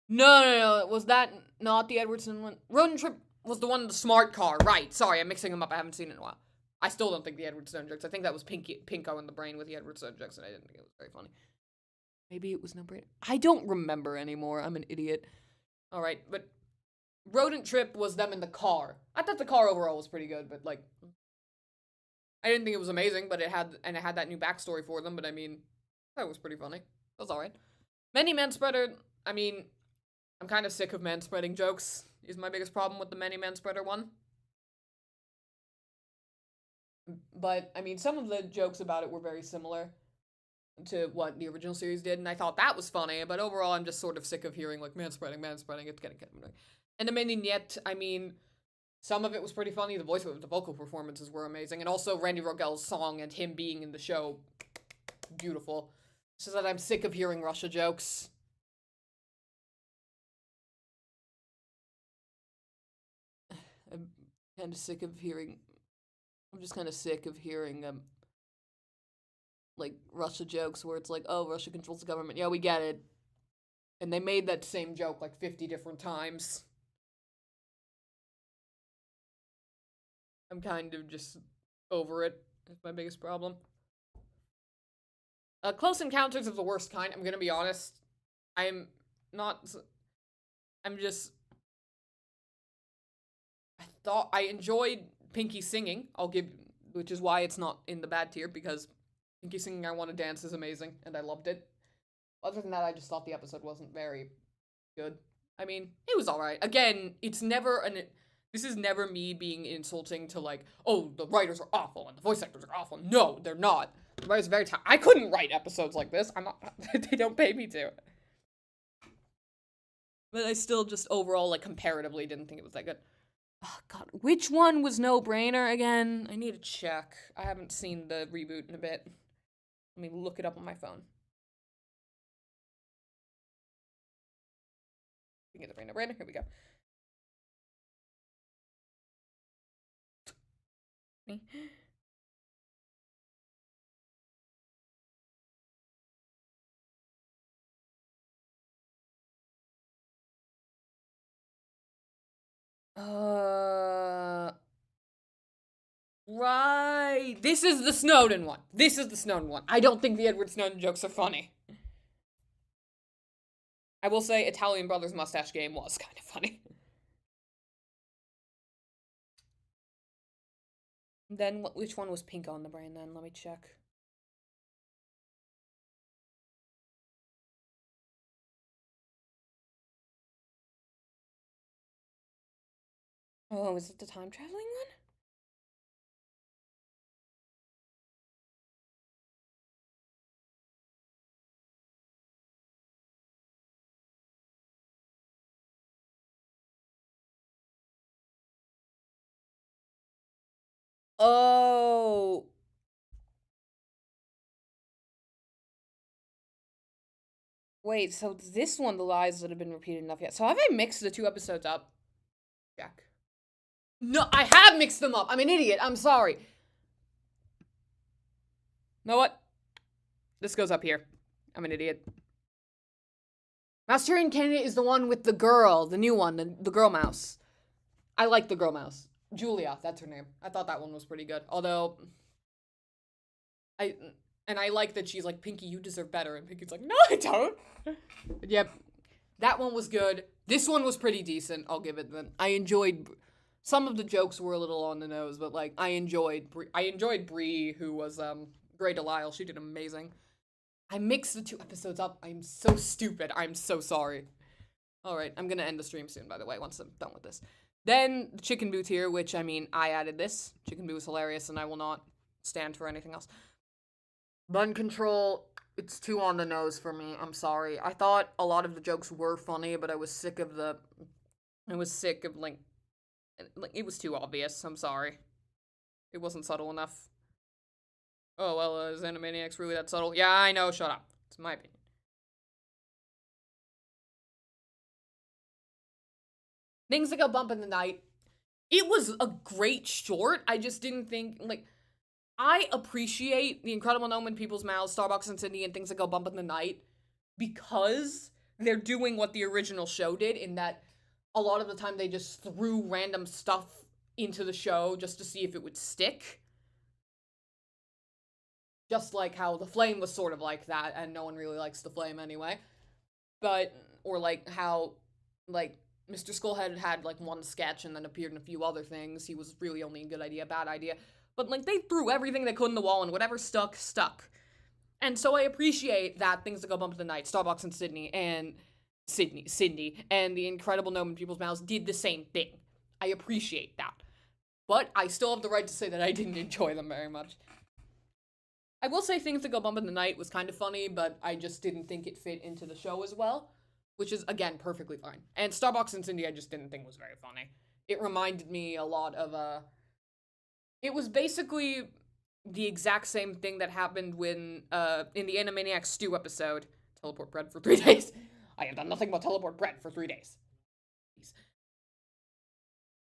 No, was that not the Edwardson one? Road and Trip was the one in the smart car, right. Sorry, I'm mixing them up. I haven't seen it in a while. I still don't think the Edward Stone jokes. I think that was Pinko in the Brain with the Edward Stone jokes, and I didn't think it was very funny. Maybe it was no Brain. I don't remember anymore. I'm an idiot. Alright, but Rodent Trip was them in the car. I thought the car overall was pretty good, but, like, I didn't think it was amazing, but it had that new backstory for them, but I mean, that was pretty funny. That was alright. Many manspreader, I mean, I'm kind of sick of manspreading jokes, is my biggest problem with the many manspreader one. But, I mean, some of the jokes about it were very similar to what the original series did, and I thought that was funny, but overall I'm just sort of sick of hearing, like, manspreading, it's getting annoying. And the Minignette, I mean, some of it was pretty funny, the vocal performances were amazing, and also Randy Rogel's song and him being in the show, beautiful. So that I'm sick of hearing Russia jokes. I'm kind of sick of hearing, I'm just kind of sick of hearing, like, Russia jokes where it's like, oh, Russia controls the government. Yeah, we get it. And they made that same joke like 50 different times. I'm kind of just over it. That's my biggest problem. Close Encounters of the Worst Kind, I'm gonna be honest. I'm just... I enjoyed Pinky singing, which is why it's not in the bad tier, because Pinky singing I Want to Dance is amazing, and I loved it. Other than that, I just thought the episode wasn't very good. I mean, it was alright. Again, this is never me being insulting to, like, oh, the writers are awful and the voice actors are awful. No, they're not. The writers are very I couldn't write episodes like this. I'm not, they don't pay me to. But I still just overall, like, comparatively didn't think it was that good. Oh, God, which one was No Brainer again? I need to check. I haven't seen the reboot in a bit. Let me look it up on my phone. We can get the No Brainer. Here we go. Right. This is the Snowden one. I don't think the Edward Snowden jokes are funny. I will say Italian Brothers Mustache Game was kind of funny. Then, which one was Pink on the Brain then? Let me check. Oh, is it the time traveling one? Oh. Wait, so this one, the lies that have been repeated enough yet. So have I mixed the two episodes up? Jack. No, I have mixed them up. I'm an idiot. I'm sorry. Know what? This goes up here. I'm an idiot. Mouse-Turian Candidate is the one with the girl, the new one, the girl mouse. I like the girl mouse. Julia, that's her name. I thought that one was pretty good. Although, I like that she's like, Pinky, you deserve better. And Pinky's like, no, I don't. But yep, that one was good. This one was pretty decent. I'll give it then. I enjoyed, some of the jokes were a little on the nose, but like, I enjoyed Bree, who was, Grey Delisle. She did amazing. I mixed the two episodes up. I'm so stupid. I'm so sorry. Alright, I'm gonna end the stream soon, by the way, once I'm done with this. Then, the Chicken Boo tier, which, I mean, I added this. Chicken Boo is hilarious, and I will not stand for anything else. Bun Control, it's too on the nose for me. I'm sorry. I thought a lot of the jokes were funny, but I was sick of, like, it was too obvious. I'm sorry. It wasn't subtle enough. Oh, well, is Animaniacs really that subtle? Yeah, I know, shut up. It's my opinion. Things That Go Bump in the Night. It was a great short. I just didn't think, like, I appreciate The Incredible Gnome in People's Mouths, Starbucks and Cindy, and Things That Go Bump in the Night because they're doing what the original show did, in that a lot of the time they just threw random stuff into the show just to see if it would stick. Just like how The Flame was sort of like that, and no one really likes The Flame anyway. But, or like how, like, Mr. Skullhead had like one sketch and then appeared in a few other things. He was really only a good idea, bad idea. But like, they threw everything they could in the wall, and whatever stuck, stuck. And so I appreciate that Things That Go Bump in the Night, Starbucks and Cindy, and The Incredible Gnome in People's Mouths did the same thing. I appreciate that. But I still have the right to say that I didn't enjoy them very much. I will say Things That Go Bump in the Night was kind of funny, but I just didn't think it fit into the show as well, which is, again, perfectly fine. And Starbucks and Cindy I just didn't think was very funny. It reminded me a lot of, it was basically the exact same thing that happened when, in the Animaniacs Stew episode, teleport bread for 3 days. I have done nothing but teleport bread for 3 days.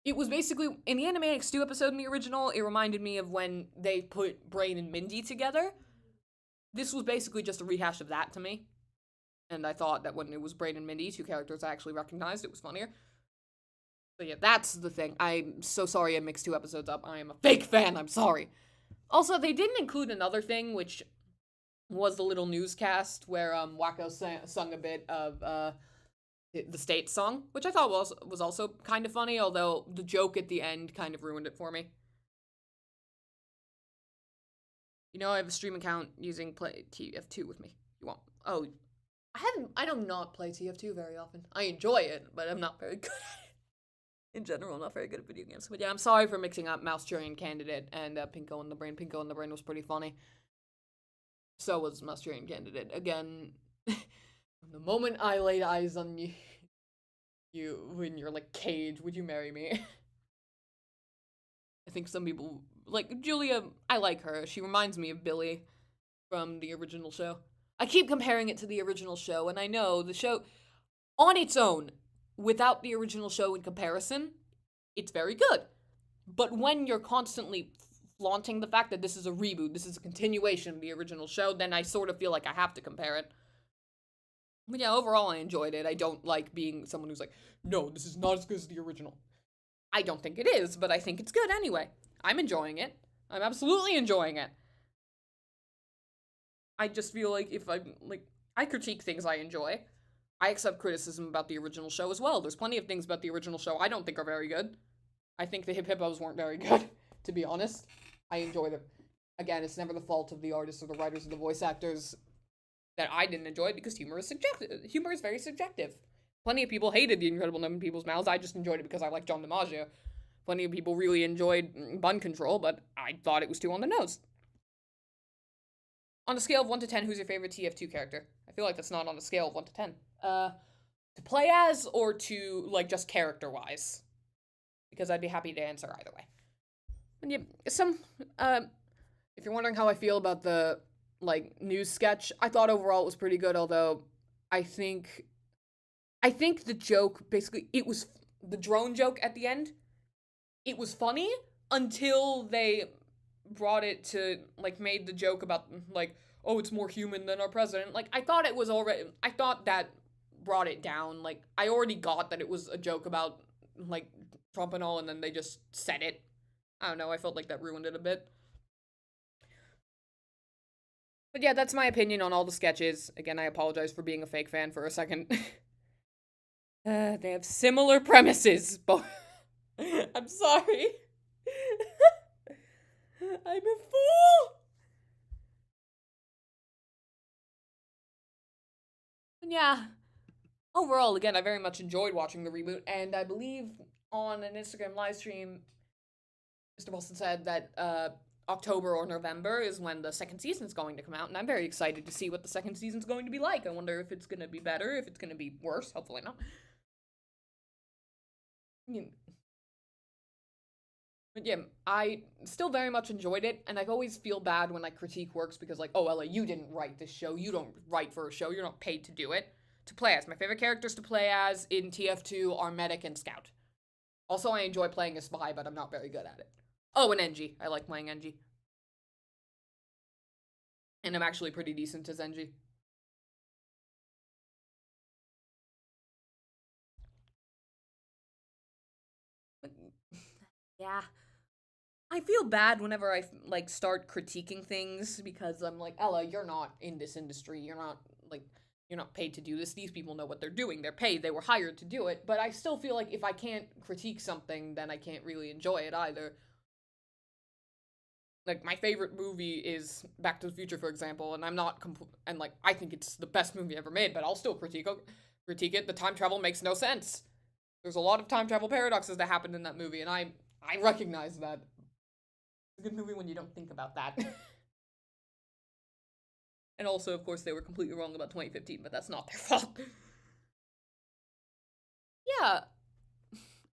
It was basically, in the Animaniacs Stew episode in the original, it reminded me of when they put Brain and Mindy together. This was basically just a rehash of that to me. And I thought that when it was Brain and Mindy, 2 characters I actually recognized, it was funnier. So yeah, that's the thing. I'm so sorry I mixed 2 episodes up. I am a fake fan, I'm sorry. Also, they didn't include another thing, which was the little newscast where Wacko sung a bit of the state song, which I thought was also kind of funny, although the joke at the end kind of ruined it for me. You know, I have a stream account using Play TF2 with me. You want? Oh, I don't not play TF2 very often. I enjoy it, but I'm not very good at it. In general, I'm not very good at video games. But yeah, I'm sorry for mixing up Mouse-Turian Candidate and Pinko in the Brain. Pinko in the Brain was pretty funny. So was Mouse-Turian Candidate. Again, the moment I laid eyes on you in your, like, cage, would you marry me? I think some people, like, Julia, I like her. She reminds me of Billy from the original show. I keep comparing it to the original show, and I know the show, on its own, without the original show in comparison, it's very good. But when you're constantly flaunting the fact that this is a reboot, this is a continuation of the original show, then I sort of feel like I have to compare it. But yeah, overall I enjoyed it. I don't like being someone who's like, no, this is not as good as the original. I don't think it is, but I think it's good anyway. I'm enjoying it. I'm absolutely enjoying it. I just feel like if I'm, like, I critique things I enjoy. I accept criticism about the original show as well. There's plenty of things about the original show I don't think are very good. I think the Hip Hippos weren't very good, to be honest. I enjoy them. Again, it's never the fault of the artists or the writers or the voice actors that I didn't enjoy because humor is subjective. Humor is very subjective. Plenty of people hated The Incredible Gnome in People's Mouths. I just enjoyed it because I like John DiMaggio. Plenty of people really enjoyed Bun Control, but I thought it was too on the nose. On a scale of 1 to 10, who's your favorite TF2 character? I feel like that's not on a scale of 1 to 10. To play as or to, like, just character-wise? Because I'd be happy to answer either way. And yeah, if you're wondering how I feel about the, like, news sketch, I thought overall it was pretty good, although I think the joke, basically, it was, the drone joke at the end, it was funny until they brought it to, like, made the joke about, like, oh, it's more human than our president. Like, I thought that brought it down. Like, I already got that it was a joke about, like, Trump and all, and then they just said it. I don't know, I felt like that ruined it a bit. But yeah, that's my opinion on all the sketches. Again, I apologize for being a fake fan for a second. They have similar premises, but I'm sorry. I'm a fool! And yeah, overall, again, I very much enjoyed watching the reboot, and I believe on an Instagram live stream, Mr. Wilson said that October or November is when the second season's going to come out, and I'm very excited to see what the second season's going to be like. I wonder if it's going to be better, if it's going to be worse. Hopefully not. But yeah, I still very much enjoyed it, and I always feel bad when I critique works because, like, oh, Ella, you didn't write this show. You don't write for a show. You're not paid to do it. To play as. My favorite characters to play as in TF2 are Medic and Scout. Also, I enjoy playing a spy, but I'm not very good at it. Oh, and Engie. I like playing Engie. And I'm actually pretty decent as Engie. But, yeah. I feel bad whenever I, like, start critiquing things because I'm like, Ella, you're not in this industry. You're not, like, you're not paid to do this. These people know what they're doing. They're paid. They were hired to do it. But I still feel like if I can't critique something, then I can't really enjoy it either. Like, my favorite movie is Back to the Future, for example, and I'm not and like, I think it's the best movie ever made, but I'll still critique it. The time travel makes no sense. There's a lot of time travel paradoxes that happened in that movie, and I recognize that. It's a good movie when you don't think about that. And also, of course, they were completely wrong about 2015, but that's not their fault. Yeah.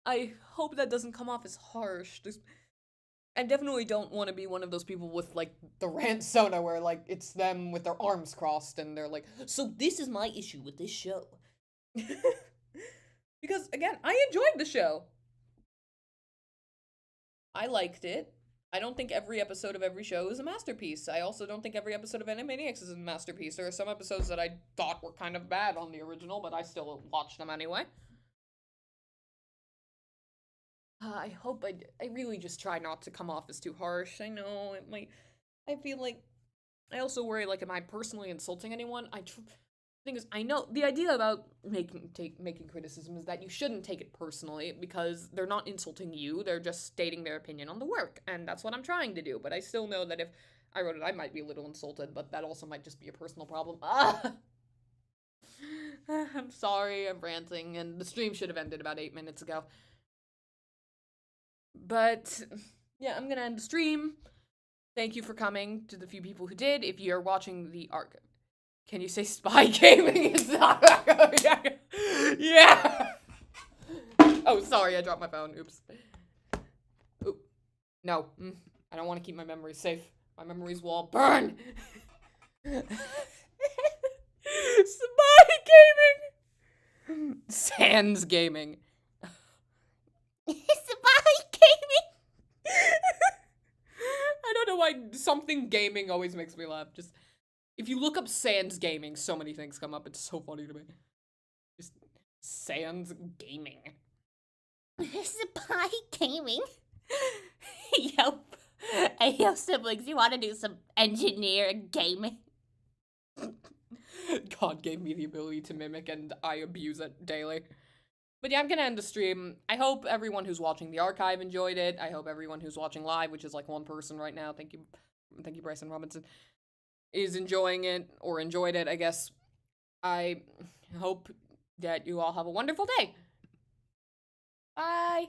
I hope that doesn't come off as harsh. I definitely don't want to be one of those people with, like, the rant soda where, like, it's them with their arms crossed and they're like, so this is my issue with this show. Because, again, I enjoyed the show. I liked it. I don't think every episode of every show is a masterpiece. I also don't think every episode of Animaniacs is a masterpiece. There are some episodes that I thought were kind of bad on the original, but I still watched them anyway. I hope I really just try not to come off as too harsh. I know it might. I feel like I also worry, like, am I personally insulting anyone? Thing is, I know the idea about making criticism is that you shouldn't take it personally because they're not insulting you, they're just stating their opinion on the work, and that's what I'm trying to do, but I still know that if I wrote it, I might be a little insulted, but that also might just be a personal problem. I'm sorry, I'm ranting, and the stream should have ended about 8 minutes ago. But, yeah, I'm gonna end the stream. Thank you for coming, to the few people who did. If you're watching the archive. Can you say spy gaming is not... Yeah! Oh, sorry, I dropped my phone. Oops. Oop. No. I don't want to keep my memories safe. My memories will all burn! Spy gaming! Sans gaming. Spy gaming! I don't know why something gaming always makes me laugh. Just... If you look up Sans Gaming, so many things come up. It's so funny to me. Just Sans Gaming. Spy gaming? Hey, yo, siblings, you want to do some engineer gaming? God gave me the ability to mimic, and I abuse it daily. But yeah, I'm gonna end the stream. I hope everyone who's watching the archive enjoyed it. I hope everyone who's watching live, which is like one person right now, thank you, Bryson Robinson, is enjoying it, or enjoyed it, I guess. I hope that you all have a wonderful day. Bye!